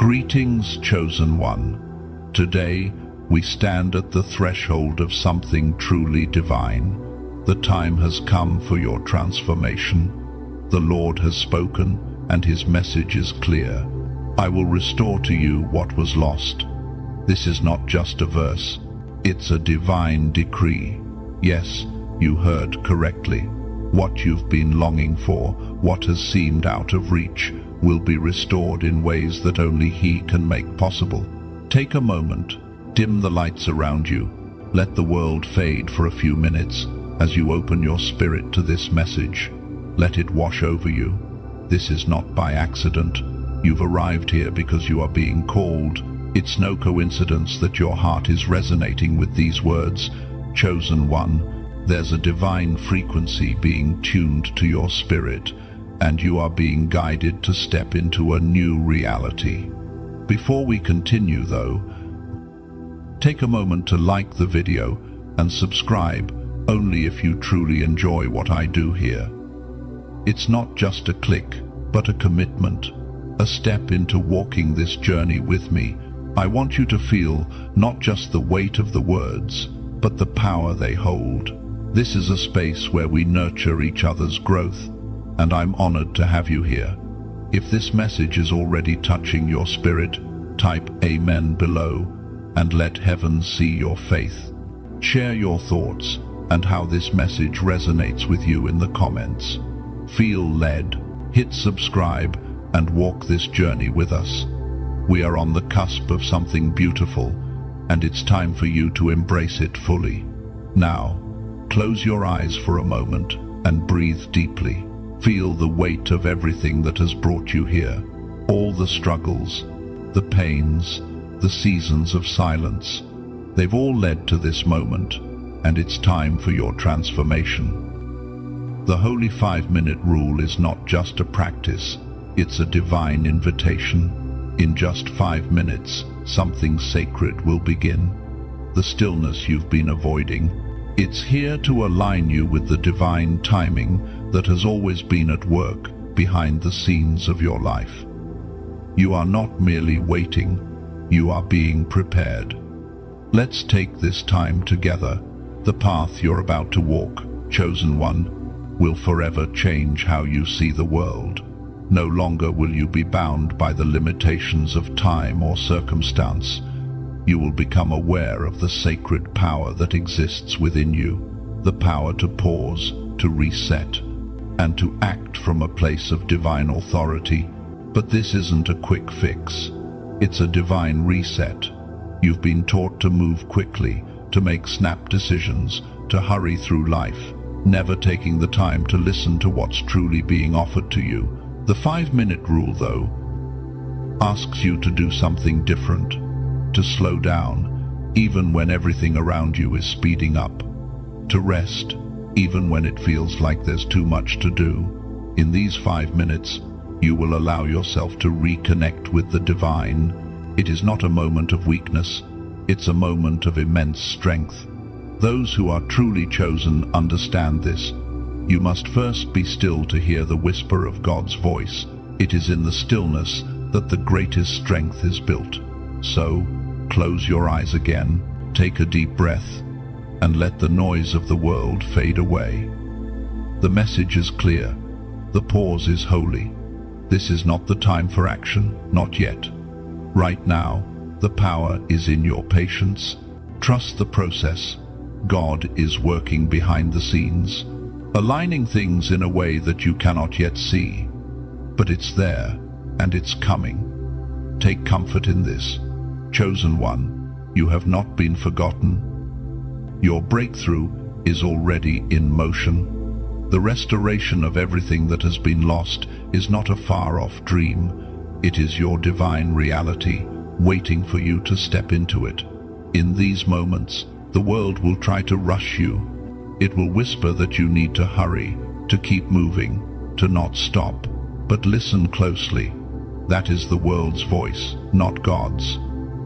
Greetings, chosen one. Today, we stand at the threshold of something truly divine. The time has come for your transformation. The Lord has spoken, and his message is clear. I will restore to you what was lost. This is not just a verse, it's a divine decree. Yes, you heard correctly. What you've been longing for, what has seemed out of reach, will be restored in ways that only He can make possible. Take a moment, dim the lights around you, let the world fade for a few minutes as you open your spirit to this message. Let it wash over you. This is not by accident. You've arrived here because you are being called. It's no coincidence that your heart is resonating with these words, chosen one. There's a divine frequency being tuned to your spirit, and you are being guided to step into a new reality. Before we continue though, take a moment to like the video and subscribe only if you truly enjoy what I do here. It's not just a click, but a commitment, a step into walking this journey with me. I want you to feel not just the weight of the words, but the power they hold. This is a space where we nurture each other's growth, and I'm honored to have you here. If this message is already touching your spirit, type Amen below and let heaven see your faith. Share your thoughts and how this message resonates with you in the comments. Feel led, hit subscribe, and walk this journey with us. We are on the cusp of something beautiful, and it's time for you to embrace it fully. Now, close your eyes for a moment and breathe deeply. Feel the weight of everything that has brought you here. All the struggles, the pains, the seasons of silence. They've all led to this moment, and it's time for your transformation. The Holy 5-minute rule is not just a practice, it's a divine invitation. In just 5 minutes, something sacred will begin. The stillness you've been avoiding. It's here to align you with the divine timing that has always been at work behind the scenes of your life. You are not merely waiting, you are being prepared. Let's take this time together. The path you're about to walk, chosen one, will forever change how you see the world. No longer will you be bound by the limitations of time or circumstance. You will become aware of the sacred power that exists within you, the power to pause, to reset, and to act from a place of divine authority. But this isn't a quick fix. It's a divine reset. You've been taught to move quickly, to make snap decisions, to hurry through life, never taking the time to listen to what's truly being offered to you. The 5-minute rule, though, asks you to do something different, to slow down, even when everything around you is speeding up, to rest, even when it feels like there's too much to do. In these 5 minutes, you will allow yourself to reconnect with the divine. It is not a moment of weakness, it's a moment of immense strength. Those who are truly chosen understand this. You must first be still to hear the whisper of God's voice. It is in the stillness that the greatest strength is built. So, close your eyes again, take a deep breath, and let the noise of the world fade away. The message is clear. The pause is holy. This is not the time for action, not yet. Right now, the power is in your patience. Trust the process. God is working behind the scenes, aligning things in a way that you cannot yet see. But it's there, and it's coming. Take comfort in this. Chosen one, you have not been forgotten. Your breakthrough is already in motion. The restoration of everything that has been lost is not a far-off dream. It is your divine reality, waiting for you to step into it. In these moments, the world will try to rush you. It will whisper that you need to hurry, to keep moving, to not stop. But listen closely. That is the world's voice, not God's.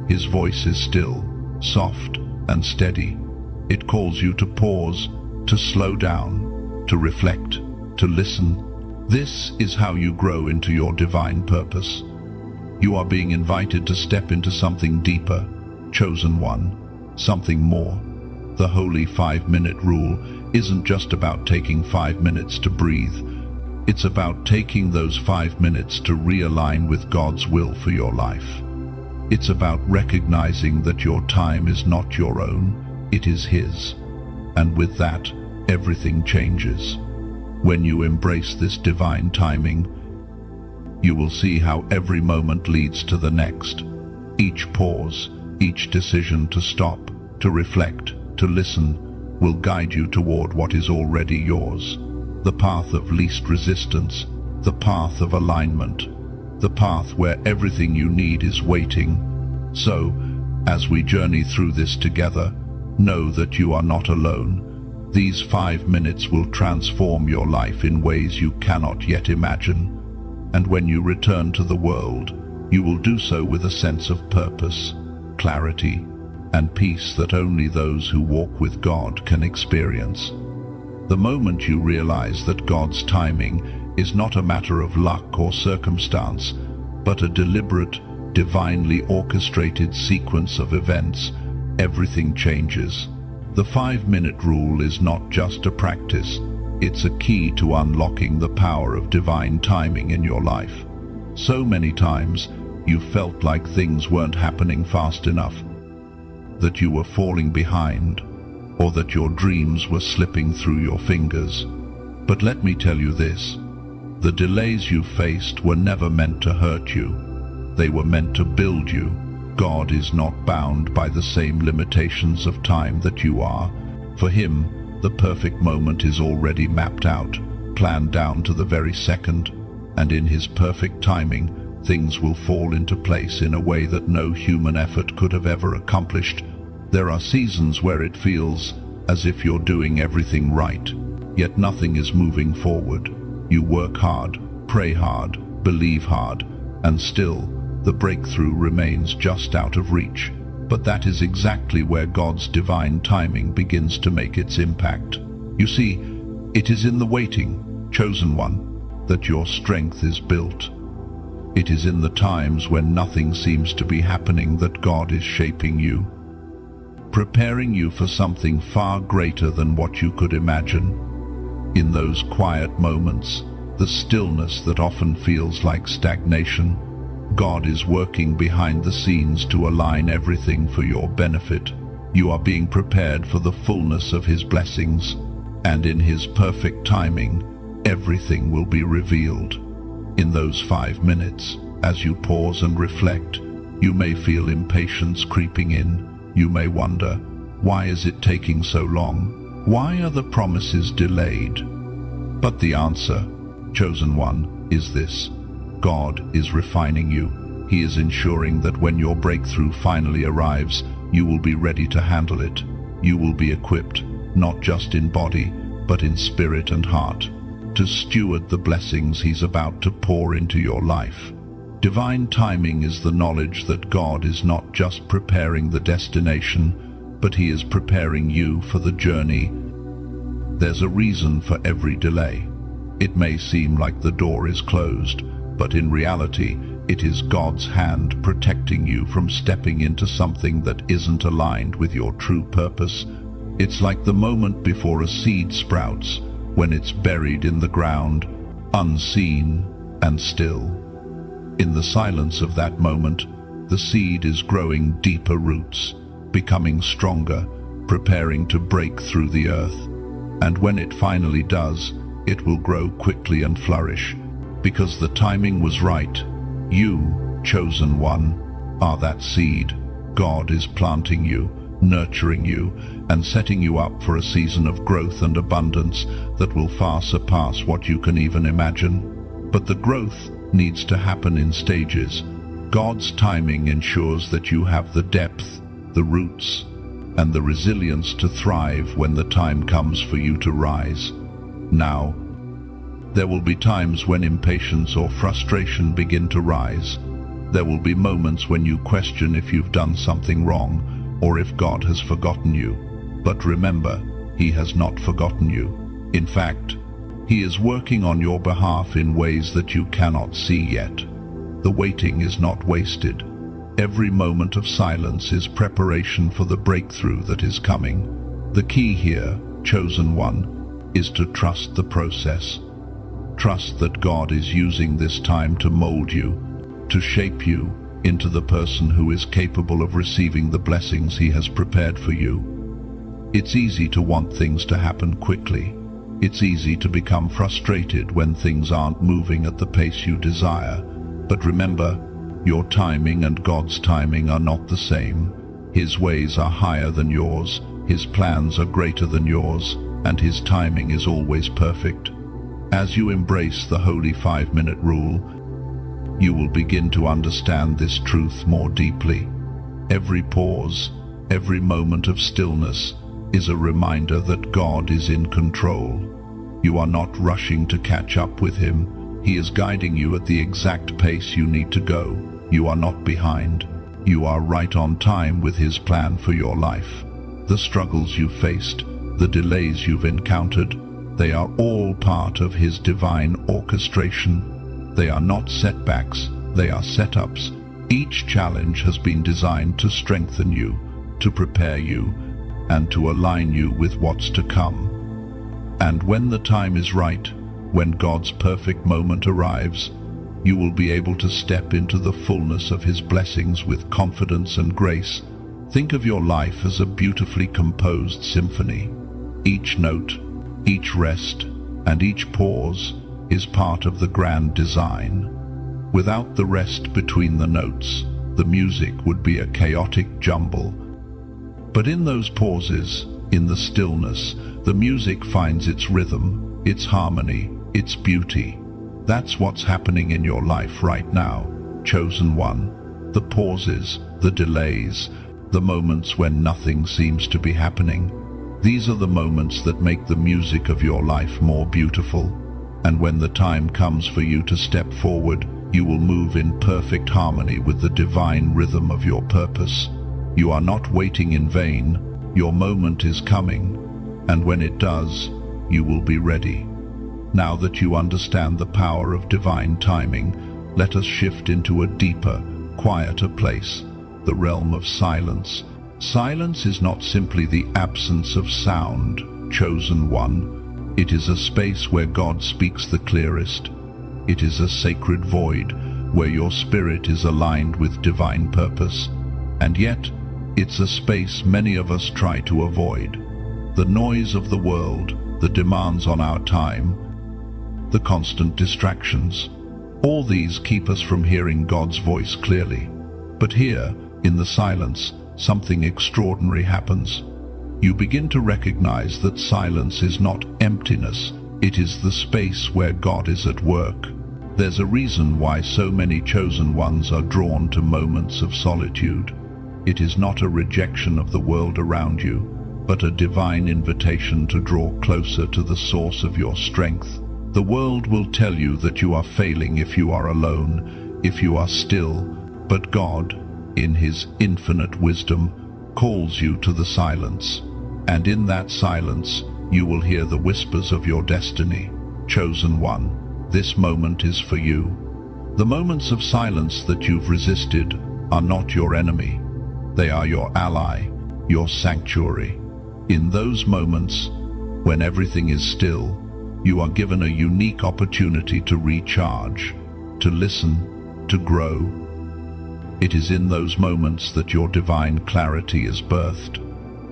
His voice is still, soft, and steady. It calls you to pause, to slow down, to reflect, to listen. This is how you grow into your divine purpose. You are being invited to step into something deeper, chosen one, something more. The holy 5-minute rule isn't just about taking 5 minutes to breathe. It's about taking those 5 minutes to realign with God's will for your life. It's about recognizing that your time is not your own, it is His. And with that, everything changes. When you embrace this divine timing, you will see how every moment leads to the next. Each pause, each decision to stop, to reflect, to listen, will guide you toward what is already yours. The path of least resistance, the path of alignment, the path where everything you need is waiting. So, as we journey through this together, know that you are not alone. These 5 minutes will transform your life in ways you cannot yet imagine. And when you return to the world, you will do so with a sense of purpose, clarity, and peace that only those who walk with God can experience. The moment you realize that God's timing is not a matter of luck or circumstance, but a deliberate, divinely orchestrated sequence of events, everything changes. The 5-minute rule is not just a practice, it's a key to unlocking the power of divine timing in your life. So many times, you felt like things weren't happening fast enough, that you were falling behind, or that your dreams were slipping through your fingers. But let me tell you this, the delays you faced were never meant to hurt you. They were meant to build you. God is not bound by the same limitations of time that you are. For Him, the perfect moment is already mapped out, planned down to the very second, and in His perfect timing, things will fall into place in a way that no human effort could have ever accomplished. There are seasons where it feels as if you're doing everything right, yet nothing is moving forward. You work hard, pray hard, believe hard, and still, the breakthrough remains just out of reach. But that is exactly where God's divine timing begins to make its impact. You see, it is in the waiting, chosen one, that your strength is built. It is in the times when nothing seems to be happening that God is shaping you, preparing you for something far greater than what you could imagine. In those quiet moments, the stillness that often feels like stagnation, God is working behind the scenes to align everything for your benefit. You are being prepared for the fullness of His blessings, and in His perfect timing, everything will be revealed. In those 5 minutes, as you pause and reflect, you may feel impatience creeping in. You may wonder, why is it taking so long? Why are the promises delayed? But the answer, chosen one, is this. God is refining you. He is ensuring that when your breakthrough finally arrives, you will be ready to handle it. You will be equipped, not just in body, but in spirit and heart, to steward the blessings He's about to pour into your life. Divine timing is the knowledge that God is not just preparing the destination, but He is preparing you for the journey. There's a reason for every delay. It may seem like the door is closed, but in reality, it is God's hand protecting you from stepping into something that isn't aligned with your true purpose. It's like the moment before a seed sprouts, when it's buried in the ground, unseen and still. In the silence of that moment, the seed is growing deeper roots, becoming stronger, preparing to break through the earth. And when it finally does, it will grow quickly and flourish. Because the timing was right. You, chosen one, are that seed. God is planting you, nurturing you, and setting you up for a season of growth and abundance that will far surpass what you can even imagine. But the growth needs to happen in stages. God's timing ensures that you have the depth, the roots, and the resilience to thrive when the time comes for you to rise. Now, there will be times when impatience or frustration begin to rise. There will be moments when you question if you've done something wrong or if God has forgotten you. But remember, He has not forgotten you. In fact, He is working on your behalf in ways that you cannot see yet. The waiting is not wasted. Every moment of silence is preparation for the breakthrough that is coming. The key here, chosen one, is to trust the process. Trust that God is using this time to mold you, to shape you into the person who is capable of receiving the blessings He has prepared for you. It's easy to want things to happen quickly. It's easy to become frustrated when things aren't moving at the pace you desire. But remember, your timing and God's timing are not the same. His ways are higher than yours, His plans are greater than yours, and His timing is always perfect. As you embrace the holy 5-minute rule, you will begin to understand this truth more deeply. Every pause, every moment of stillness is a reminder that God is in control. You are not rushing to catch up with Him. He is guiding you at the exact pace you need to go. You are not behind. You are right on time with His plan for your life. The struggles you've faced, the delays you've encountered, they are all part of His divine orchestration. They are not setbacks, they are setups. Each challenge has been designed to strengthen you, to prepare you, and to align you with what's to come. And when the time is right, when God's perfect moment arrives, you will be able to step into the fullness of His blessings with confidence and grace. Think of your life as a beautifully composed symphony. Each note, each rest, and each pause is part of the grand design. Without the rest between the notes, the music would be a chaotic jumble. But in those pauses, in the stillness, the music finds its rhythm, its harmony, its beauty. That's what's happening in your life right now, chosen one. The pauses, the delays, the moments when nothing seems to be happening. These are the moments that make the music of your life more beautiful. And when the time comes for you to step forward, you will move in perfect harmony with the divine rhythm of your purpose. You are not waiting in vain. Your moment is coming, and when it does, you will be ready. Now that you understand the power of divine timing, let us shift into a deeper, quieter place, the realm of silence. Silence is not simply the absence of sound, chosen one. It is a space where God speaks the clearest. It is a sacred void where your spirit is aligned with divine purpose. And yet, it's a space many of us try to avoid. The noise of the world, the demands on our time, the constant distractions. All these keep us from hearing God's voice clearly. But here, in the silence, something extraordinary happens. You begin to recognize that silence is not emptiness, it is the space where God is at work. There's a reason why so many chosen ones are drawn to moments of solitude. It is not a rejection of the world around you, but a divine invitation to draw closer to the source of your strength. The world will tell you that you are failing if you are alone, if you are still, but God, in His infinite wisdom, calls you to the silence. And in that silence, you will hear the whispers of your destiny. Chosen one, this moment is for you. The moments of silence that you've resisted are not your enemy. They are your ally, your sanctuary. In those moments, when everything is still, you are given a unique opportunity to recharge, to listen, to grow. It is in those moments that your divine clarity is birthed.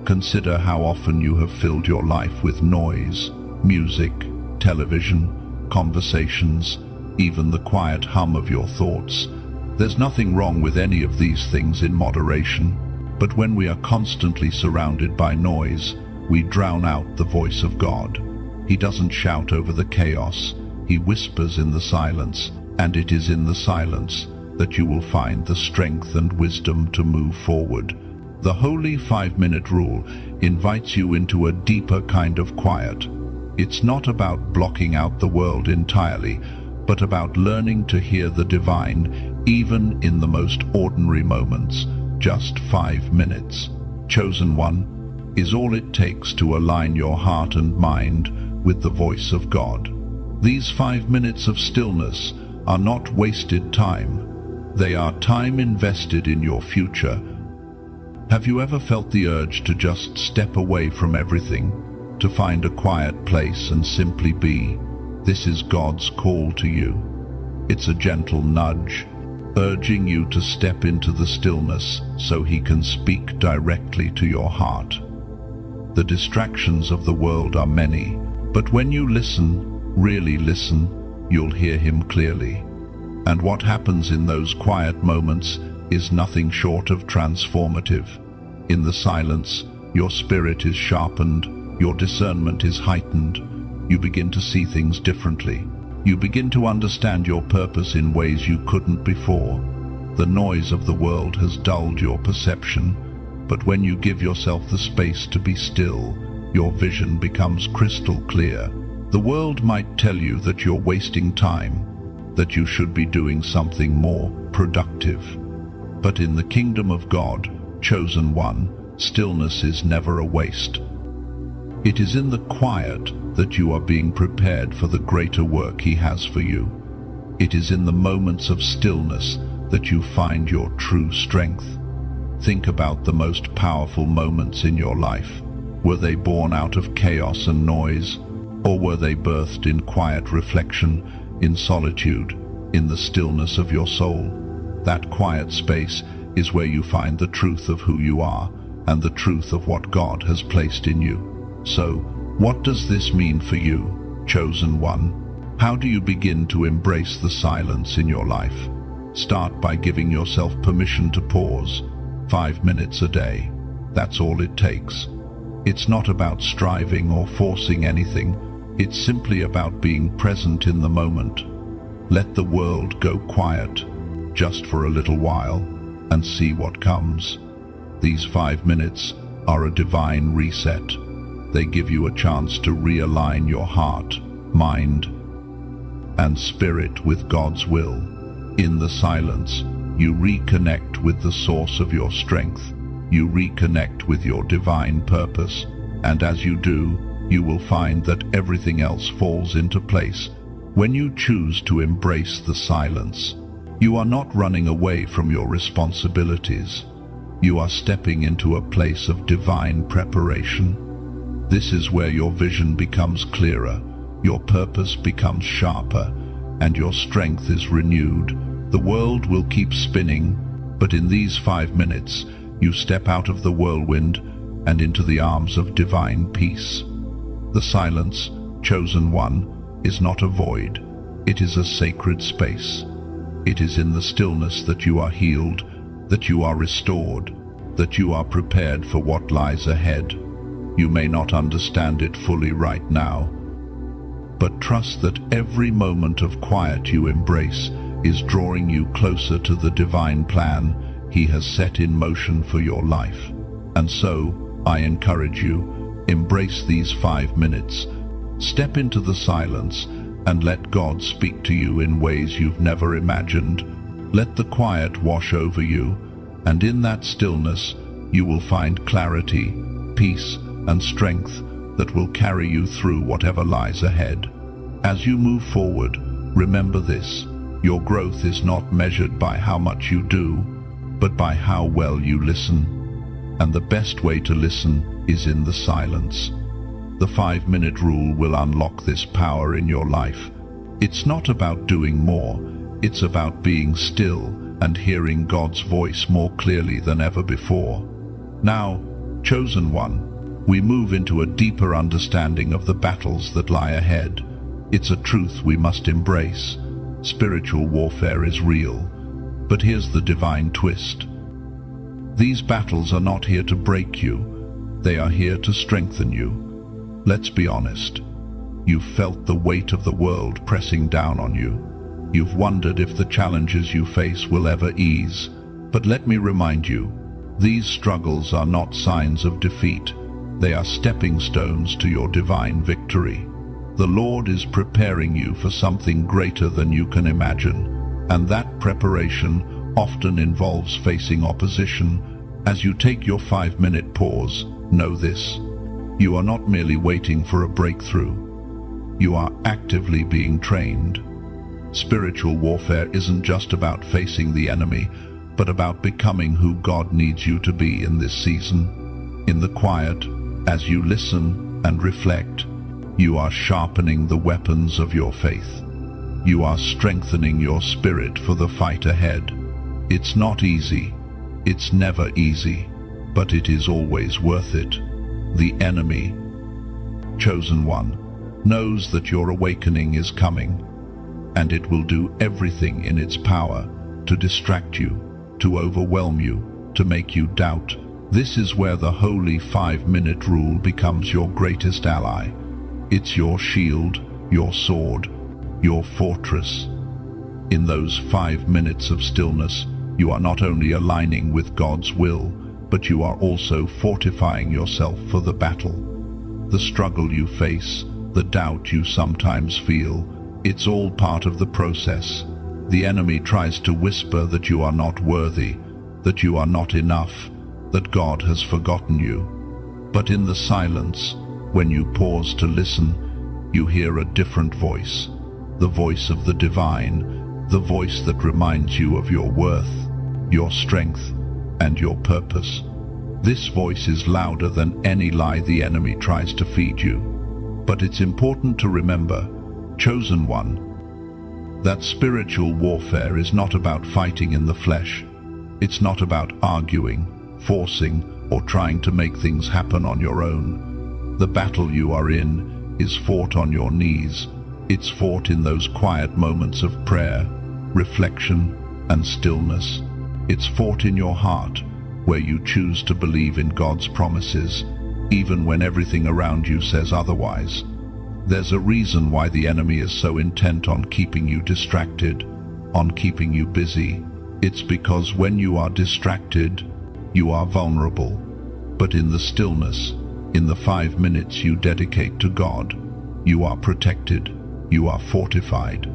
Consider how often you have filled your life with noise, music, television, conversations, even the quiet hum of your thoughts. There's nothing wrong with any of these things in moderation, but when we are constantly surrounded by noise, we drown out the voice of God. He doesn't shout over the chaos, He whispers in the silence, and it is in the silence that you will find the strength and wisdom to move forward. The holy 5-minute rule invites you into a deeper kind of quiet. It's not about blocking out the world entirely, but about learning to hear the divine, even in the most ordinary moments. Just 5 minutes. Chosen one is all it takes to align your heart and mind with the voice of God. These 5 minutes of stillness are not wasted time. They are time invested in your future. Have you ever felt the urge to just step away from everything, to find a quiet place and simply be? This is God's call to you. It's a gentle nudge, urging you to step into the stillness so He can speak directly to your heart. The distractions of the world are many, but when you listen, really listen, you'll hear Him clearly. And what happens in those quiet moments is nothing short of transformative. In the silence, your spirit is sharpened, your discernment is heightened, you begin to see things differently. You begin to understand your purpose in ways you couldn't before. The noise of the world has dulled your perception, but when you give yourself the space to be still, your vision becomes crystal clear. The world might tell you that you're wasting time, that you should be doing something more productive. But in the kingdom of God, chosen one, stillness is never a waste. It is in the quiet that you are being prepared for the greater work He has for you. It is in the moments of stillness that you find your true strength. Think about the most powerful moments in your life. Were they born out of chaos and noise, or were they birthed in quiet reflection, in solitude, in the stillness of your soul? That quiet space is where you find the truth of who you are and the truth of what God has placed in you. So, what does this mean for you, chosen one? How do you begin to embrace the silence in your life? Start by giving yourself permission to pause. 5 minutes a day. That's all it takes. It's not about striving or forcing anything. It's simply about being present in the moment. Let the world go quiet, just for a little while, and see what comes. These 5 minutes are a divine reset. They give you a chance to realign your heart, mind, and spirit with God's will. In the silence, you reconnect with the source of your strength. You reconnect with your divine purpose. And as you do, you will find that everything else falls into place. When you choose to embrace the silence, you are not running away from your responsibilities. You are stepping into a place of divine preparation. This is where your vision becomes clearer, your purpose becomes sharper, and your strength is renewed. The world will keep spinning, but in these 5 minutes, you step out of the whirlwind and into the arms of divine peace. The silence, chosen one, is not a void. It is a sacred space. It is in the stillness that you are healed, that you are restored, that you are prepared for what lies ahead. You may not understand it fully right now, but trust that every moment of quiet you embrace is drawing you closer to the divine plan He has set in motion for your life. And so, I encourage you, embrace these 5 minutes. Step into the silence and let God speak to you in ways you've never imagined. Let the quiet wash over you, and in that stillness, you will find clarity, peace, and strength that will carry you through whatever lies ahead. As you move forward, remember this: your growth is not measured by how much you do, but by how well you listen. And the best way to listen is in the silence. The 5-minute rule will unlock this power in your life. It's not about doing more, it's about being still and hearing God's voice more clearly than ever before. Now, chosen one, we move into a deeper understanding of the battles that lie ahead. It's a truth we must embrace. Spiritual warfare is real, but here's the divine twist. These battles are not here to break you, they are here to strengthen you. Let's be honest. You've felt the weight of the world pressing down on you. You've wondered if the challenges you face will ever ease. But let me remind you, these struggles are not signs of defeat. They are stepping stones to your divine victory. The Lord is preparing you for something greater than you can imagine, and that preparation often involves facing opposition. As you take your 5-minute pause, know this: you are not merely waiting for a breakthrough. You are actively being trained. Spiritual warfare isn't just about facing the enemy, but about becoming who God needs you to be in this season. In the quiet, as you listen and reflect, you are sharpening the weapons of your faith. You are strengthening your spirit for the fight ahead. It's not easy. It's never easy, but it is always worth it. The enemy, chosen one, knows that your awakening is coming, and it will do everything in its power to distract you, to overwhelm you, to make you doubt. This is where the holy 5-minute rule becomes your greatest ally. It's your shield, your sword, your fortress. In those 5 minutes of stillness, you are not only aligning with God's will, but you are also fortifying yourself for the battle. The struggle you face, the doubt you sometimes feel, it's all part of the process. The enemy tries to whisper that you are not worthy, that you are not enough, that God has forgotten you. But in the silence, when you pause to listen, you hear a different voice, the voice of the divine, the voice that reminds you of your worth, your strength, and your purpose. This voice is louder than any lie the enemy tries to feed you. But it's important to remember, chosen one, that spiritual warfare is not about fighting in the flesh. It's not about arguing, forcing, or trying to make things happen on your own. The battle you are in is fought on your knees. It's fought in those quiet moments of prayer, reflection, and stillness. It's fought in your heart, where you choose to believe in God's promises, even when everything around you says otherwise. There's a reason why the enemy is so intent on keeping you distracted, on keeping you busy. It's because when you are distracted, you are vulnerable. But in the stillness, in the 5 minutes you dedicate to God, you are protected, you are fortified.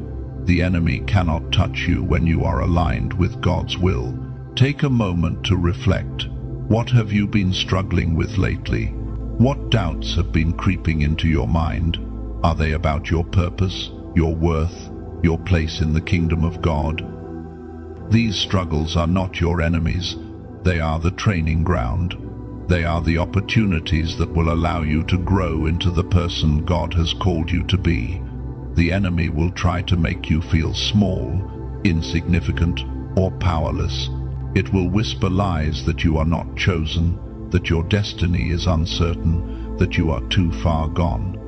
The enemy cannot touch you when you are aligned with God's will. Take a moment to reflect. What have you been struggling with lately? What doubts have been creeping into your mind? Are they about your purpose, your worth, your place in the kingdom of God? These struggles are not your enemies. They are the training ground. They are the opportunities that will allow you to grow into the person God has called you to be. The enemy will try to make you feel small, insignificant, or powerless. It will whisper lies that you are not chosen, that your destiny is uncertain, that you are too far gone.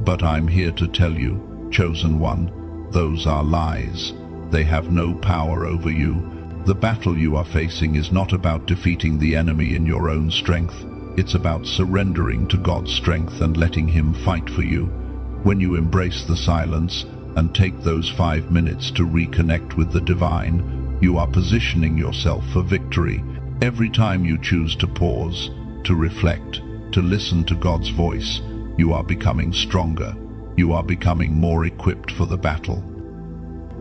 But I'm here to tell you, chosen one, those are lies. They have no power over you. The battle you are facing is not about defeating the enemy in your own strength. It's about surrendering to God's strength and letting Him fight for you. When you embrace the silence and take those 5 minutes to reconnect with the divine, you are positioning yourself for victory. Every time you choose to pause, to reflect, to listen to God's voice, you are becoming stronger. You are becoming more equipped for the battle.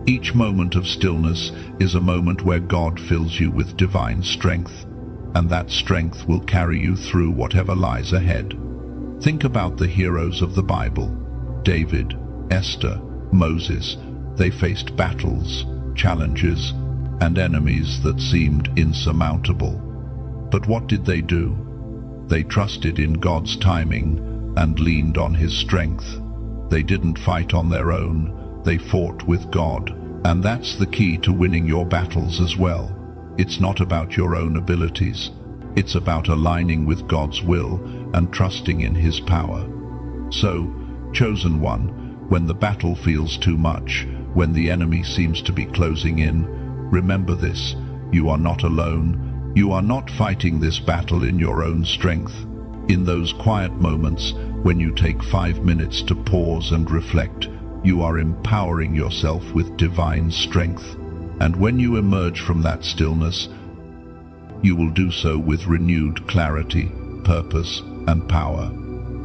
Each moment of stillness is a moment where God fills you with divine strength, and that strength will carry you through whatever lies ahead. Think about the heroes of the Bible: David, Esther, Moses. They faced battles, challenges, and enemies that seemed insurmountable. But what did they do? They trusted in God's timing and leaned on His strength. They didn't fight on their own, they fought with God. And that's the key to winning your battles as well. It's not about your own abilities. It's about aligning with God's will and trusting in His power. So, chosen one, when the battle feels too much, when the enemy seems to be closing in, remember this: you are not alone. You are not fighting this battle in your own strength. In those quiet moments, when you take 5 minutes to pause and reflect, you are empowering yourself with divine strength. And when you emerge from that stillness, you will do so with renewed clarity, purpose, and power.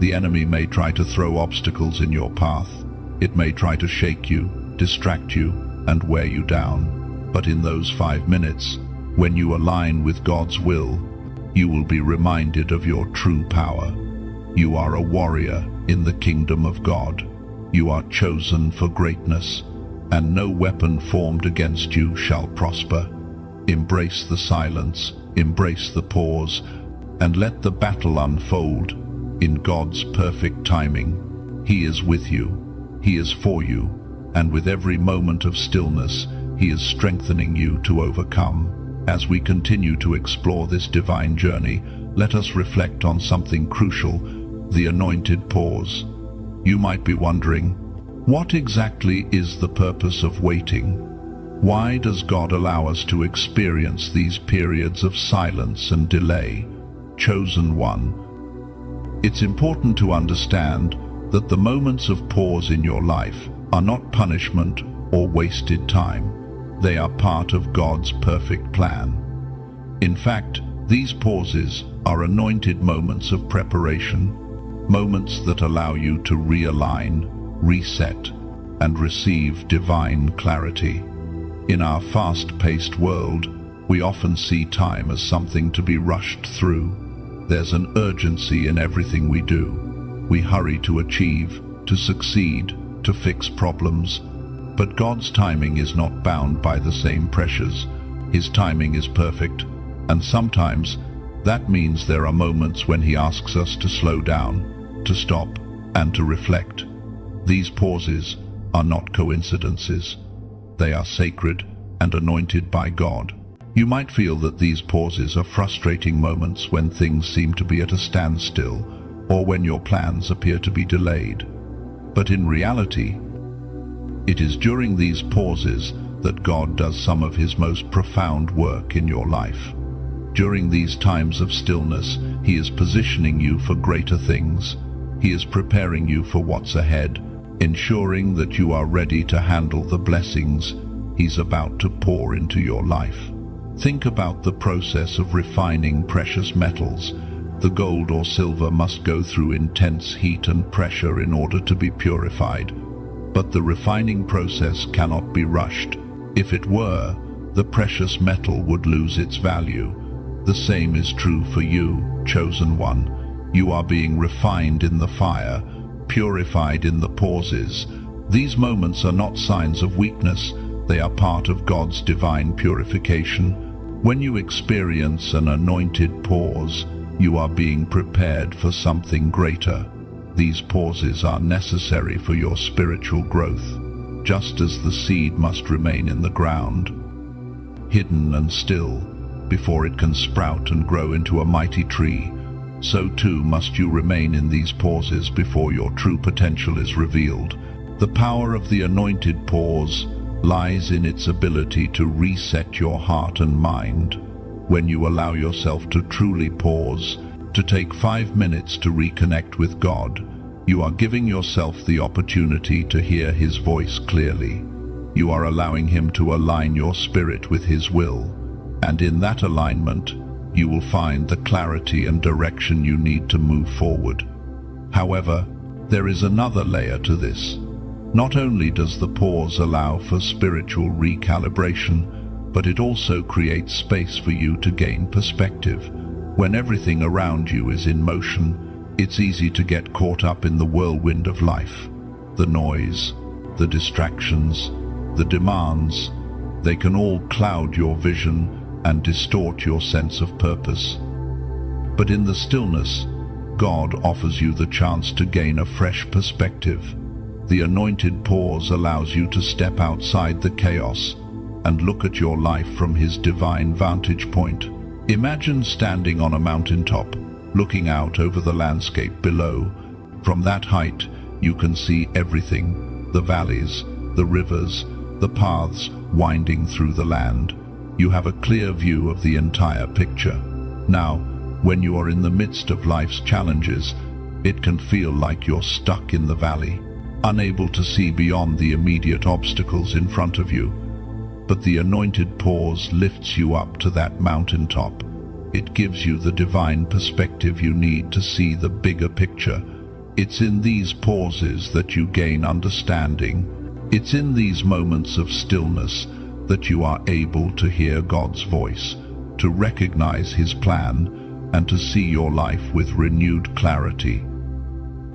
The enemy may try to throw obstacles in your path. It may try to shake you, distract you, and wear you down. But in those 5 minutes, when you align with God's will, you will be reminded of your true power. You are a warrior in the kingdom of God. You are chosen for greatness, and no weapon formed against you shall prosper. Embrace the silence, embrace the pause, and let the battle unfold in God's perfect timing. He is with you, He is for you, and with every moment of stillness, He is strengthening you to overcome. As we continue to explore this divine journey, let us reflect on something crucial: the anointed pause. You might be wondering, what exactly is the purpose of waiting? Why does God allow us to experience these periods of silence and delay? Chosen one. It's important to understand that the moments of pause in your life are not punishment or wasted time. They are part of God's perfect plan. In fact, these pauses are anointed moments of preparation, moments that allow you to realign, reset, and receive divine clarity. In our fast-paced world, we often see time as something to be rushed through. There's an urgency in everything we do. We hurry to achieve, to succeed, to fix problems. But God's timing is not bound by the same pressures. His timing is perfect, and sometimes that means there are moments when He asks us to slow down, to stop, and to reflect. These pauses are not coincidences. They are sacred and anointed by God. You might feel that these pauses are frustrating moments when things seem to be at a standstill, or when your plans appear to be delayed. But in reality, it is during these pauses that God does some of His most profound work in your life. During these times of stillness, He is positioning you for greater things. He is preparing you for what's ahead, ensuring that you are ready to handle the blessings He's about to pour into your life. Think about the process of refining precious metals. The gold or silver must go through intense heat and pressure in order to be purified. But the refining process cannot be rushed. If it were, the precious metal would lose its value. The same is true for you, chosen one. You are being refined in the fire, purified in the pauses. These moments are not signs of weakness. They are part of God's divine purification. When you experience an anointed pause, you are being prepared for something greater. These pauses are necessary for your spiritual growth, just as the seed must remain in the ground, hidden and still, before it can sprout and grow into a mighty tree. So too must you remain in these pauses before your true potential is revealed. The power of the anointed pause lies in its ability to reset your heart and mind. When you allow yourself to truly pause, to take 5 minutes to reconnect with God, you are giving yourself the opportunity to hear His voice clearly. You are allowing Him to align your spirit with His will, and in that alignment, you will find the clarity and direction you need to move forward. However, there is another layer to this. Not only does the pause allow for spiritual recalibration, but it also creates space for you to gain perspective. When everything around you is in motion, it's easy to get caught up in the whirlwind of life. The noise, the distractions, the demands, they can all cloud your vision and distort your sense of purpose. But in the stillness, God offers you the chance to gain a fresh perspective. The anointed pause allows you to step outside the chaos and look at your life from His divine vantage point. Imagine standing on a mountaintop, looking out over the landscape below. From that height, you can see everything: the valleys, the rivers, the paths winding through the land. You have a clear view of the entire picture. Now, when you are in the midst of life's challenges, it can feel like you're stuck in the valley, unable to see beyond the immediate obstacles in front of you. But the anointed pause lifts you up to that mountaintop. It gives you the divine perspective you need to see the bigger picture. It's in these pauses that you gain understanding. It's in these moments of stillness that you are able to hear God's voice, to recognize His plan, and to see your life with renewed clarity.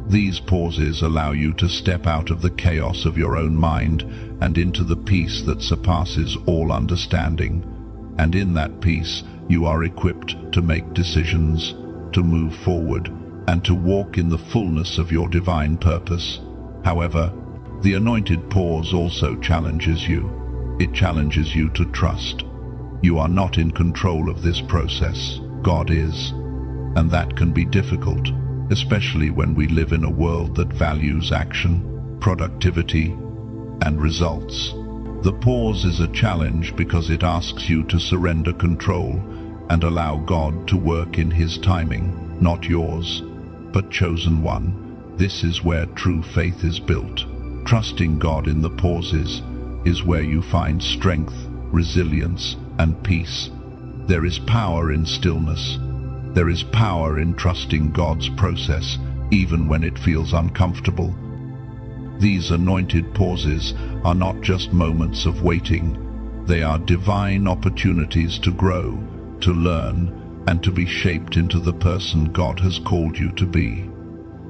These pauses allow you to step out of the chaos of your own mind and into the peace that surpasses all understanding. And in that peace, you are equipped to make decisions, to move forward, and to walk in the fullness of your divine purpose. However, the anointed pause also challenges you. It challenges you to trust. You are not in control of this process. God is. And that can be difficult, especially when we live in a world that values action, productivity, and results. The pause is a challenge because it asks you to surrender control and allow God to work in His timing, not yours, but chosen one. This is where true faith is built. Trusting God in the pauses is where you find strength, resilience, and peace. There is power in stillness. There is power in trusting God's process, even when it feels uncomfortable. These anointed pauses are not just moments of waiting. They are divine opportunities to grow, to learn, and to be shaped into the person God has called you to be.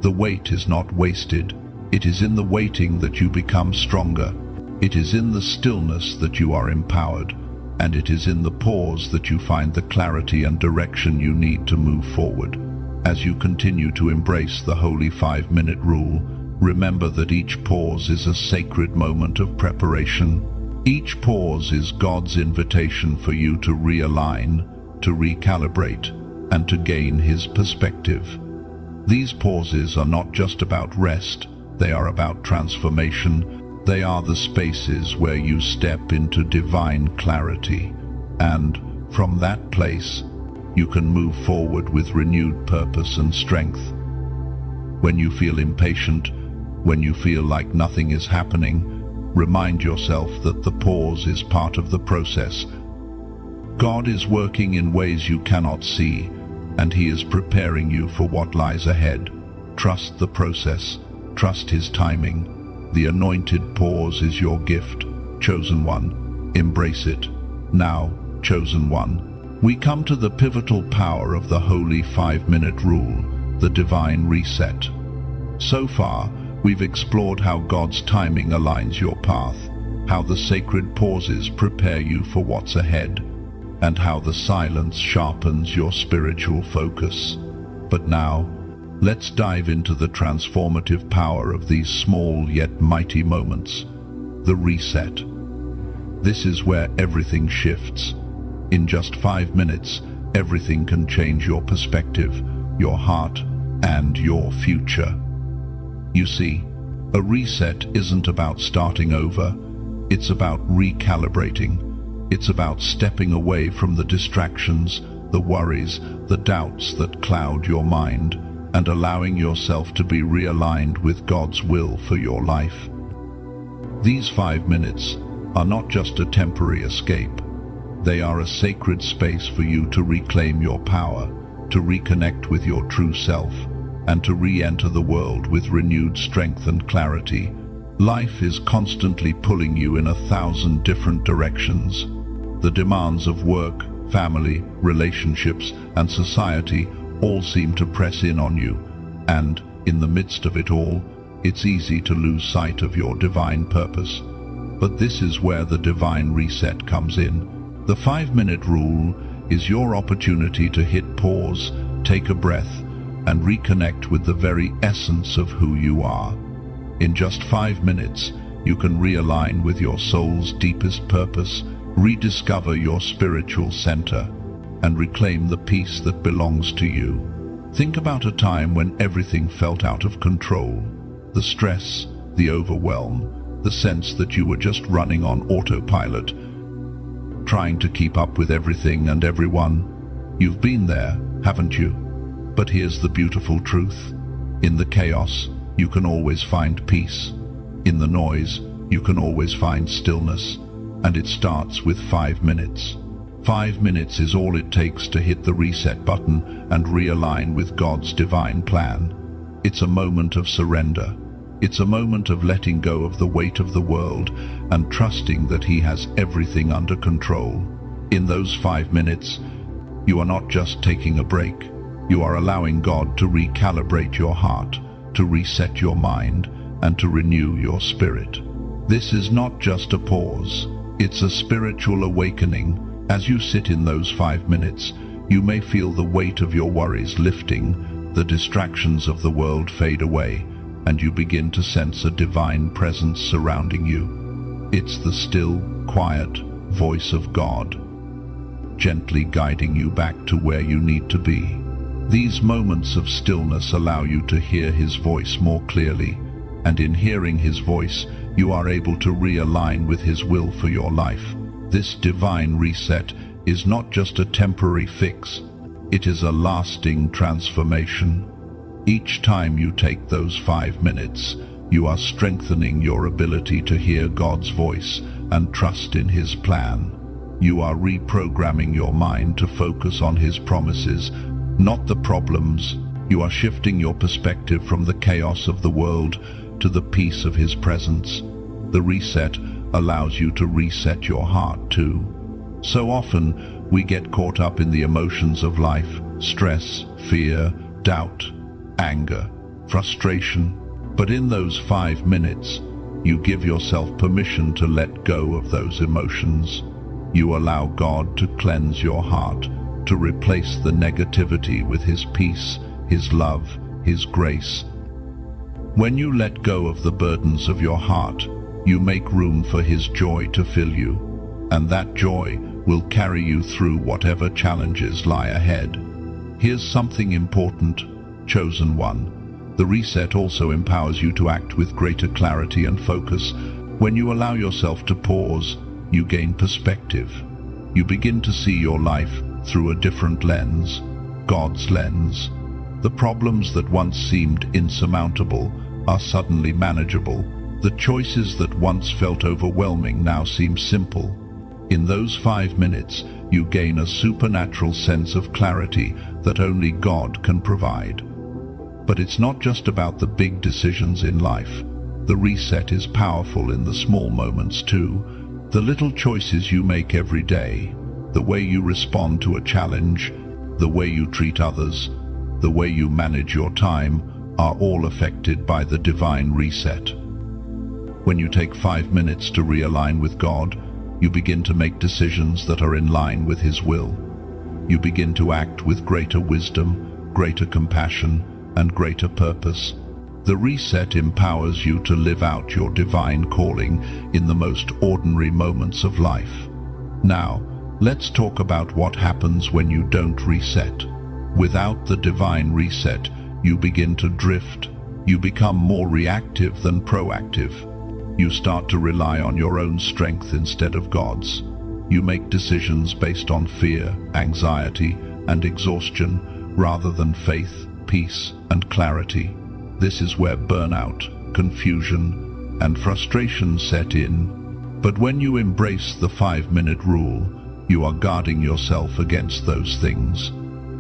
The wait is not wasted. It is in the waiting that you become stronger. It is in the stillness that you are empowered. And it is in the pause that you find the clarity and direction you need to move forward. As you continue to embrace the holy 5-minute rule, remember that each pause is a sacred moment of preparation. Each pause is God's invitation for you to realign, to recalibrate, and to gain His perspective. These pauses are not just about rest, they are about transformation. They are the spaces where you step into divine clarity, and from that place, you can move forward with renewed purpose and strength. When you feel impatient, when you feel like nothing is happening, remind yourself that the pause is part of the process. God is working in ways you cannot see, and He is preparing you for what lies ahead. Trust the process, trust His timing. The anointed pause is your gift, chosen one. Embrace it. Now, chosen one. We come to the pivotal power of the holy 5-minute rule, the divine reset. So far, we've explored how God's timing aligns your path, how the sacred pauses prepare you for what's ahead, and how the silence sharpens your spiritual focus. But now, let's dive into the transformative power of these small yet mighty moments, the reset. This is where everything shifts. In just 5 minutes, everything can change your perspective, your heart, and your future. You see, a reset isn't about starting over. It's about recalibrating. It's about stepping away from the distractions, the worries, the doubts that cloud your mind, and allowing yourself to be realigned with God's will for your life. These 5 minutes are not just a temporary escape. They are a sacred space for you to reclaim your power, to reconnect with your true self, and to re-enter the world with renewed strength and clarity. Life is constantly pulling you in 1,000 different directions. The demands of work, family, relationships, and society all seem to press in on you, and in the midst of it all, it's easy to lose sight of your divine purpose. But this is where the divine reset comes in. The 5-minute rule is your opportunity to hit pause, take a breath, and reconnect with the very essence of who you are. In just 5 minutes, you can realign with your soul's deepest purpose, rediscover your spiritual center, and reclaim the peace that belongs to you. Think about a time when everything felt out of control. The stress, the overwhelm, the sense that you were just running on autopilot, trying to keep up with everything and everyone. You've been there, haven't you? But here's the beautiful truth. In the chaos, you can always find peace. In the noise, you can always find stillness. And it starts with 5 minutes. 5 minutes is all it takes to hit the reset button and realign with God's divine plan. It's a moment of surrender. It's a moment of letting go of the weight of the world and trusting that He has everything under control. In those 5 minutes, you are not just taking a break. You are allowing God to recalibrate your heart, to reset your mind, and to renew your spirit. This is not just a pause, it's a spiritual awakening. As you sit in those 5 minutes, you may feel the weight of your worries lifting, the distractions of the world fade away, and you begin to sense a divine presence surrounding you. It's the still, quiet voice of God, gently guiding you back to where you need to be. These moments of stillness allow you to hear His voice more clearly, and in hearing His voice, you are able to realign with His will for your life. This divine reset is not just a temporary fix, it is a lasting transformation. Each time you take those 5 minutes, you are strengthening your ability to hear God's voice and trust in His plan. You are reprogramming your mind to focus on His promises, not the problems. You are shifting your perspective from the chaos of the world to the peace of His presence. The reset allows you to reset your heart too. So often, we get caught up in the emotions of life: stress, fear, doubt, anger, frustration. But in those 5 minutes, you give yourself permission to let go of those emotions. You allow God to cleanse your heart, to replace the negativity with His peace, His love, His grace. When you let go of the burdens of your heart, you make room for His joy to fill you, and that joy will carry you through whatever challenges lie ahead. Here's something important, chosen one. The reset also empowers you to act with greater clarity and focus. When you allow yourself to pause, you gain perspective. You begin to see your life through a different lens, God's lens. The problems that once seemed insurmountable are suddenly manageable. The choices that once felt overwhelming now seem simple. In those 5 minutes, you gain a supernatural sense of clarity that only God can provide. But it's not just about the big decisions in life. The reset is powerful in the small moments too. The little choices you make every day, the way you respond to a challenge, the way you treat others, the way you manage your time, are all affected by the divine reset. When you take 5 minutes to realign with God, you begin to make decisions that are in line with His will. You begin to act with greater wisdom, greater compassion, and greater purpose. The reset empowers you to live out your divine calling in the most ordinary moments of life. Now, let's talk about what happens when you don't reset. Without the divine reset, you begin to drift. You become more reactive than proactive. You start to rely on your own strength instead of God's. You make decisions based on fear, anxiety, and exhaustion rather than faith, peace, and clarity. This is where burnout, confusion, and frustration set in. But when you embrace the 5-minute rule, you are guarding yourself against those things.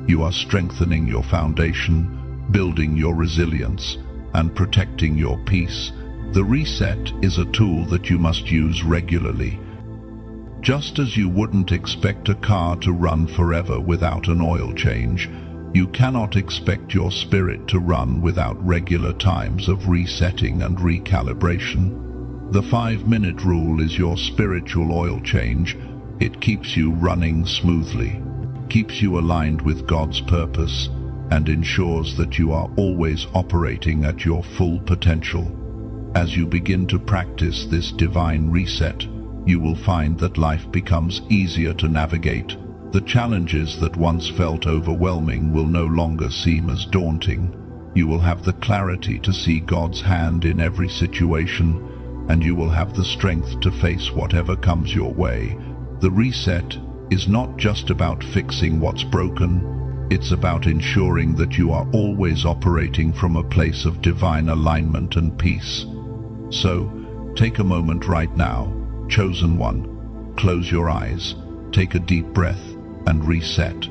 You are strengthening your foundation, building your resilience, and protecting your peace. The reset is a tool that you must use regularly. Just as you wouldn't expect a car to run forever without an oil change, you cannot expect your spirit to run without regular times of resetting and recalibration. The 5-minute rule is your spiritual oil change. It keeps you running smoothly, keeps you aligned with God's purpose, and ensures that you are always operating at your full potential. As you begin to practice this divine reset, you will find that life becomes easier to navigate. The challenges that once felt overwhelming will no longer seem as daunting. You will have the clarity to see God's hand in every situation, and you will have the strength to face whatever comes your way. The reset is not just about fixing what's broken, it's about ensuring that you are always operating from a place of divine alignment and peace. So, take a moment right now, chosen one. Close your eyes, take a deep breath, and reset.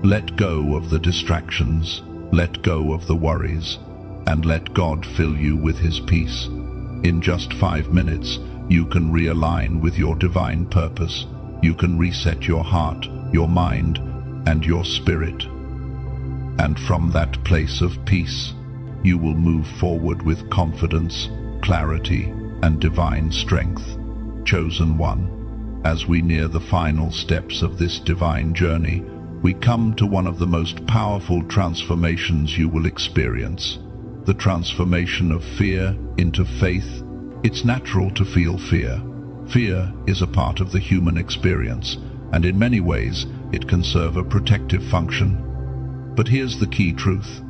Let go of the distractions, let go of the worries, and let God fill you with His peace. In just 5 minutes, you can realign with your divine purpose. You can reset your heart, your mind, and your spirit. And from that place of peace, you will move forward with confidence, clarity, and divine strength. Chosen one, as we near the final steps of this divine journey, we come to one of the most powerful transformations you will experience. The transformation of fear into faith. It's natural to feel fear. Fear is a part of the human experience, and in many ways, it can serve a protective function. But here's the key truth.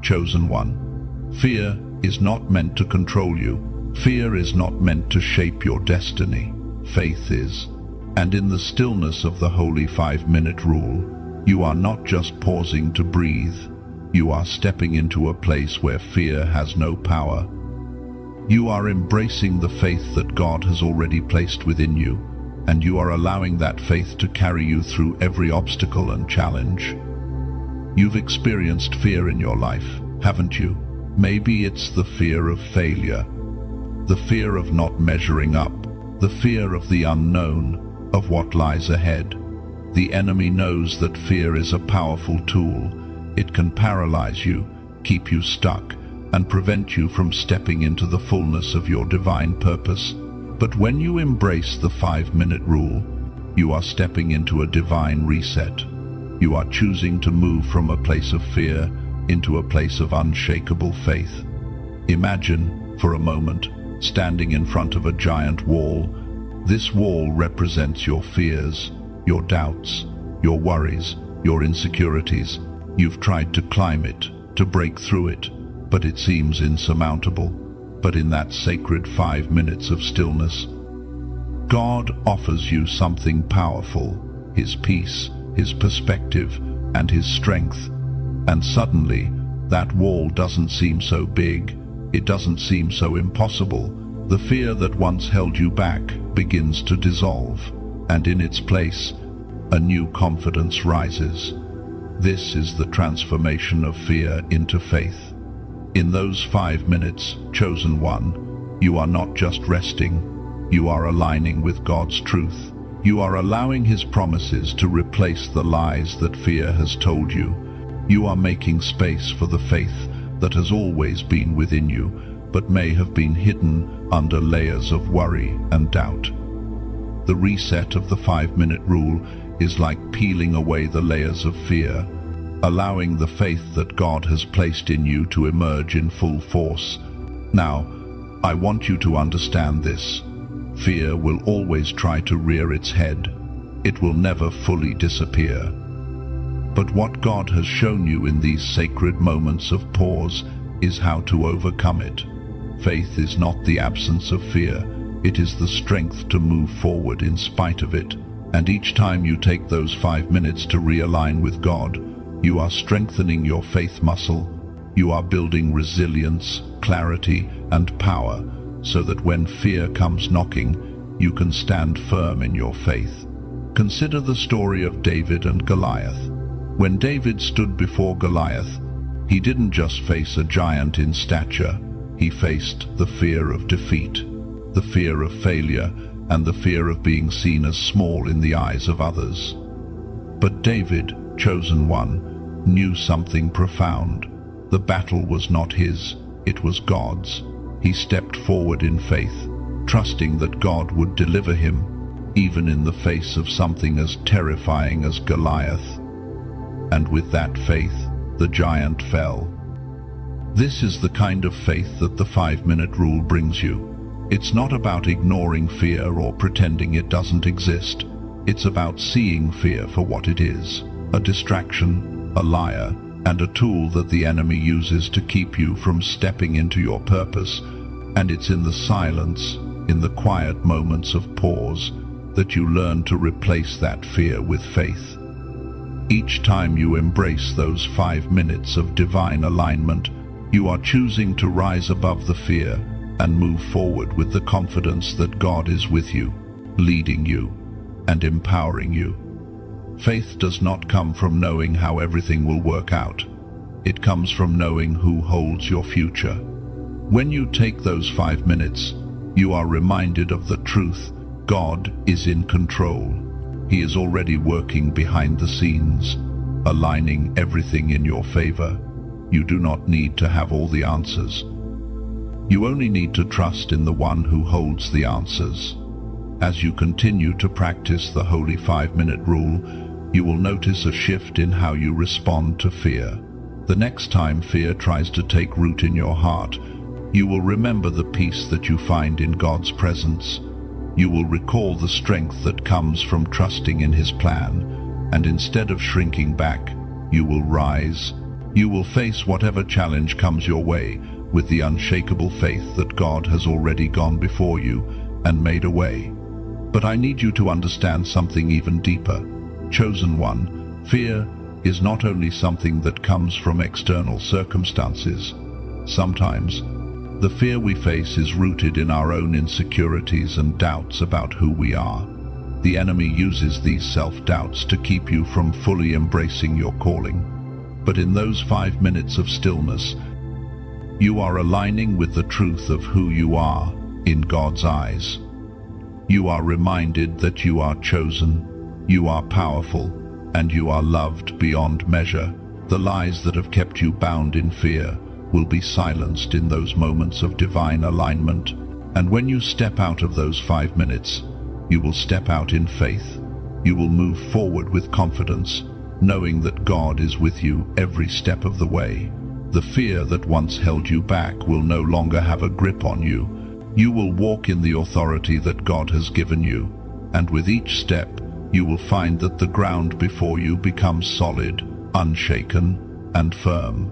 Chosen one, fear is not meant to control you. Fear is not meant to shape your destiny. Faith is. And in the stillness of the holy 5-minute rule, you are not just pausing to breathe. You are stepping into a place where fear has no power. You are embracing the faith that God has already placed within you, and you are allowing that faith to carry you through every obstacle and challenge. You've experienced fear in your life, haven't you? Maybe it's the fear of failure, the fear of not measuring up, the fear of the unknown, of what lies ahead. The enemy knows that fear is a powerful tool. It can paralyze you, keep you stuck, and prevent you from stepping into the fullness of your divine purpose. But when you embrace the 5-minute rule, you are stepping into a divine reset. You are choosing to move from a place of fear into a place of unshakable faith. Imagine, for a moment, standing in front of a giant wall. This wall represents your fears, your doubts, your worries, your insecurities. You've tried to climb it, to break through it, but it seems insurmountable. But in that sacred 5 minutes of stillness, God offers you something powerful, His peace, His perspective, and His strength. And suddenly, that wall doesn't seem so big, it doesn't seem so impossible. The fear that once held you back begins to dissolve, and in its place, a new confidence rises. This is the transformation of fear into faith. In those 5 minutes, chosen one, you are not just resting, you are aligning with God's truth. You are allowing His promises to replace the lies that fear has told you. You are making space for the faith that has always been within you, but may have been hidden under layers of worry and doubt. The reset of the 5-minute rule is like peeling away the layers of fear, allowing the faith that God has placed in you to emerge in full force. Now, I want you to understand this. Fear will always try to rear its head. It will never fully disappear. But what God has shown you in these sacred moments of pause is how to overcome it. Faith is not the absence of fear. It is the strength to move forward in spite of it. And each time you take those 5 minutes to realign with God, you are strengthening your faith muscle. You are building resilience, clarity, and power, so that when fear comes knocking, you can stand firm in your faith. Consider the story of David and Goliath. When David stood before Goliath, he didn't just face a giant in stature, he faced the fear of defeat, the fear of failure, and the fear of being seen as small in the eyes of others. But David, chosen one, knew something profound. The battle was not his, it was God's. He stepped forward in faith, trusting that God would deliver him, even in the face of something as terrifying as Goliath. And with that faith, the giant fell. This is the kind of faith that the 5-minute rule brings you. It's not about ignoring fear or pretending it doesn't exist. It's about seeing fear for what it is, a distraction, a liar, and a tool that the enemy uses to keep you from stepping into your purpose. And it's in the silence, in the quiet moments of pause, that you learn to replace that fear with faith. Each time you embrace those 5 minutes of divine alignment, you are choosing to rise above the fear and move forward with the confidence that God is with you, leading you, and empowering you. Faith does not come from knowing how everything will work out. It comes from knowing who holds your future. When you take those 5 minutes, you are reminded of the truth: God is in control. He is already working behind the scenes, aligning everything in your favor. You do not need to have all the answers. You only need to trust in the one who holds the answers. As you continue to practice the holy 5-minute rule, you will notice a shift in how you respond to fear. The next time fear tries to take root in your heart, you will remember the peace that you find in God's presence. You will recall the strength that comes from trusting in His plan, and instead of shrinking back, you will rise. You will face whatever challenge comes your way with the unshakable faith that God has already gone before you and made a way. But I need you to understand something even deeper. Chosen one, fear is not only something that comes from external circumstances. Sometimes, the fear we face is rooted in our own insecurities and doubts about who we are. The enemy uses these self-doubts to keep you from fully embracing your calling. But in those 5 minutes of stillness, you are aligning with the truth of who you are in God's eyes. You are reminded that you are chosen, you are powerful, and you are loved beyond measure. The lies that have kept you bound in fear will be silenced in those moments of divine alignment. And when you step out of those 5 minutes, you will step out in faith. You will move forward with confidence, knowing that God is with you every step of the way. The fear that once held you back will no longer have a grip on you. You will walk in the authority that God has given you, and with each step, you will find that the ground before you becomes solid, unshaken, and firm.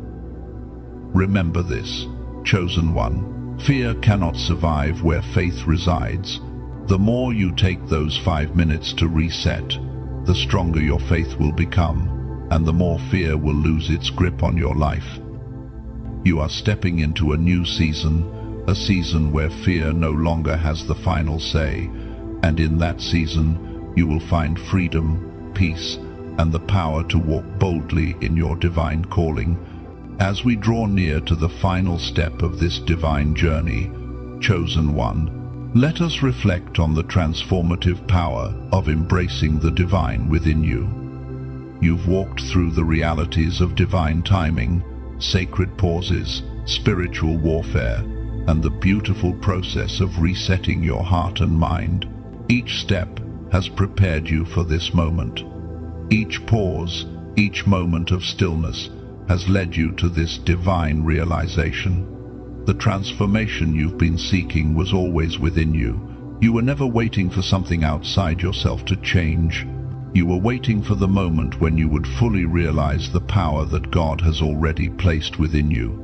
Remember this, chosen one. Fear cannot survive where faith resides. The more you take those 5 minutes to reset, the stronger your faith will become, and the more fear will lose its grip on your life. You are stepping into a new season, a season where fear no longer has the final say, and in that season you will find freedom, peace, and the power to walk boldly in your divine calling. As we draw near to the final step of this divine journey, chosen one, let us reflect on the transformative power of embracing the divine within you. You've walked through the realities of divine timing, sacred pauses, spiritual warfare, and the beautiful process of resetting your heart and mind. Each step has prepared you for this moment. Each pause, each moment of stillness has led you to this divine realization. The transformation you've been seeking was always within you. You were never waiting for something outside yourself to change. You were waiting for the moment when you would fully realize the power that God has already placed within you.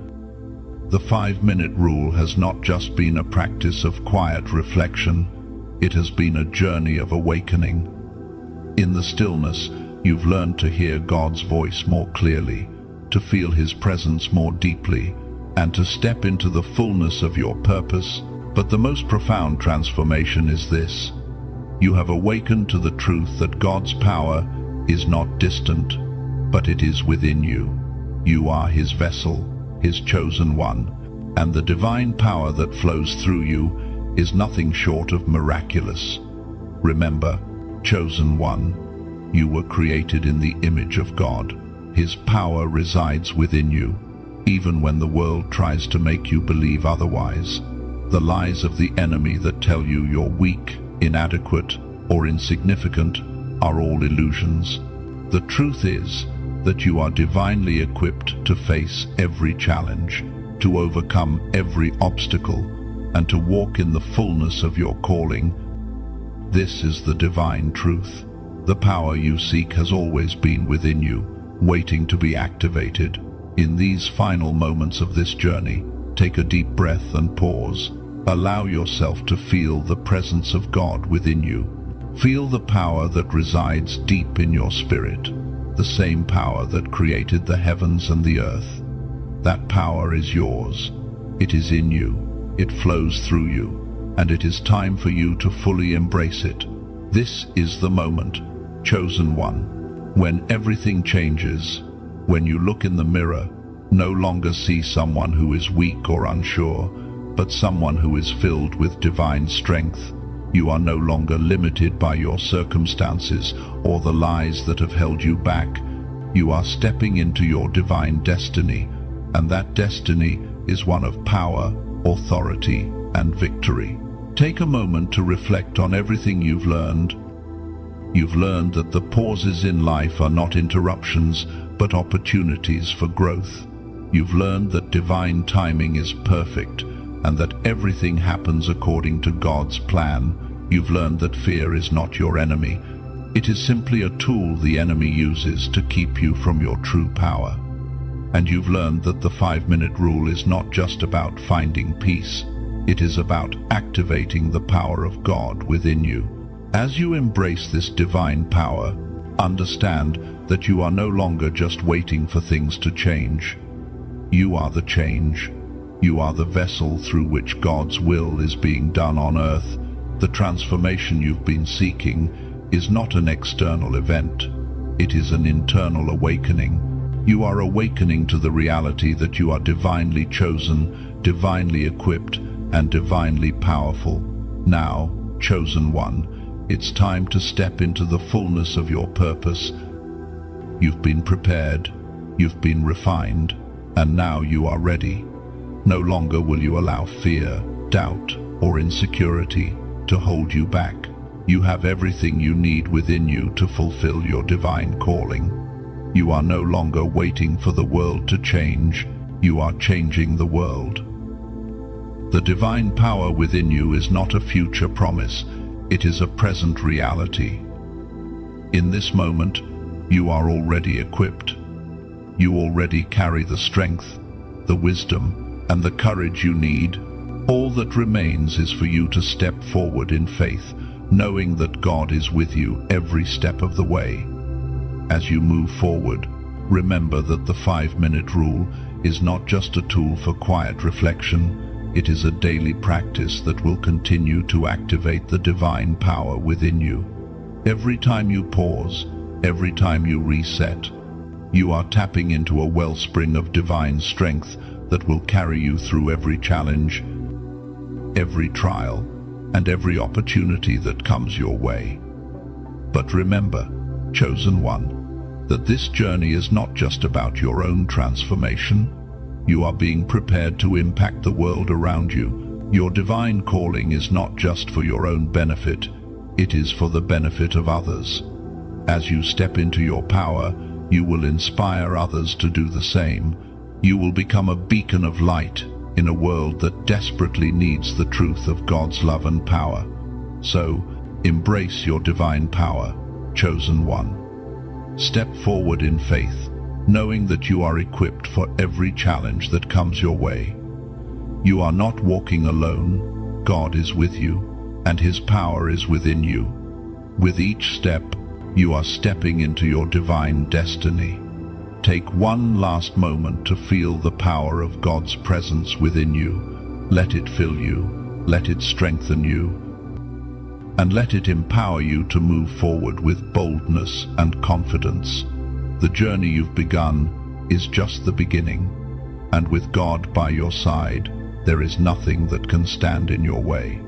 The 5-minute rule has not just been a practice of quiet reflection, it has been a journey of awakening. In the stillness, you've learned to hear God's voice more clearly, to feel His presence more deeply, and to step into the fullness of your purpose. But the most profound transformation is this: you have awakened to the truth that God's power is not distant, but it is within you. You are His vessel, His chosen one, and the divine power that flows through you is nothing short of miraculous. Remember, chosen one, you were created in the image of God. His power resides within you, even when the world tries to make you believe otherwise. The lies of the enemy that tell you you're weak, inadequate, or insignificant are all illusions. The truth is that you are divinely equipped to face every challenge, to overcome every obstacle, and to walk in the fullness of your calling. This is the divine truth. The power you seek has always been within you, waiting to be activated. In these final moments of this journey, take a deep breath and pause. Allow yourself to feel the presence of God within you. Feel the power that resides deep in your spirit, the same power that created the heavens and the earth. That power is yours. It is in you. It flows through you, and it is time for you to fully embrace it. This is the moment, chosen one, when everything changes. When you look in the mirror, no longer see someone who is weak or unsure, but someone who is filled with divine strength. You are no longer limited by your circumstances or the lies that have held you back. You are stepping into your divine destiny, and that destiny is one of power, authority, and victory. Take a moment to reflect on everything you've learned. You've learned that the pauses in life are not interruptions, but opportunities for growth. You've learned that divine timing is perfect, and that everything happens according to God's plan. You've learned that fear is not your enemy. It is simply a tool the enemy uses to keep you from your true power. And you've learned that the 5-minute rule is not just about finding peace. It is about activating the power of God within you. As you embrace this divine power, understand that you are no longer just waiting for things to change. You are the change. You are the vessel through which God's will is being done on earth. The transformation you've been seeking is not an external event. It is an internal awakening. You are awakening to the reality that you are divinely chosen, divinely equipped, and divinely powerful. Now, chosen one, it's time to step into the fullness of your purpose. You've been prepared, you've been refined, and now you are ready. No longer will you allow fear, doubt, or insecurity to hold you back. You have everything you need within you to fulfill your divine calling. You are no longer waiting for the world to change. You are changing the world. The divine power within you is not a future promise. It is a present reality. In this moment, you are already equipped. You already carry the strength, the wisdom, and the courage you need. All that remains is for you to step forward in faith, knowing that God is with you every step of the way. As you move forward, remember that the 5-minute rule is not just a tool for quiet reflection. It is a daily practice that will continue to activate the divine power within you. Every time you pause, every time you reset, you are tapping into a wellspring of divine strength that will carry you through every challenge, every trial, and every opportunity that comes your way. But remember, chosen one, that this journey is not just about your own transformation. You are being prepared to impact the world around you. Your divine calling is not just for your own benefit, it is for the benefit of others. As you step into your power, you will inspire others to do the same. You will become a beacon of light in a world that desperately needs the truth of God's love and power. So, embrace your divine power, chosen one. Step forward in faith, knowing that you are equipped for every challenge that comes your way. You are not walking alone. God is with you, and His power is within you. With each step, you are stepping into your divine destiny. Take one last moment to feel the power of God's presence within you. Let it fill you, let it strengthen you, and let it empower you to move forward with boldness and confidence. The journey you've begun is just the beginning, and with God by your side, there is nothing that can stand in your way.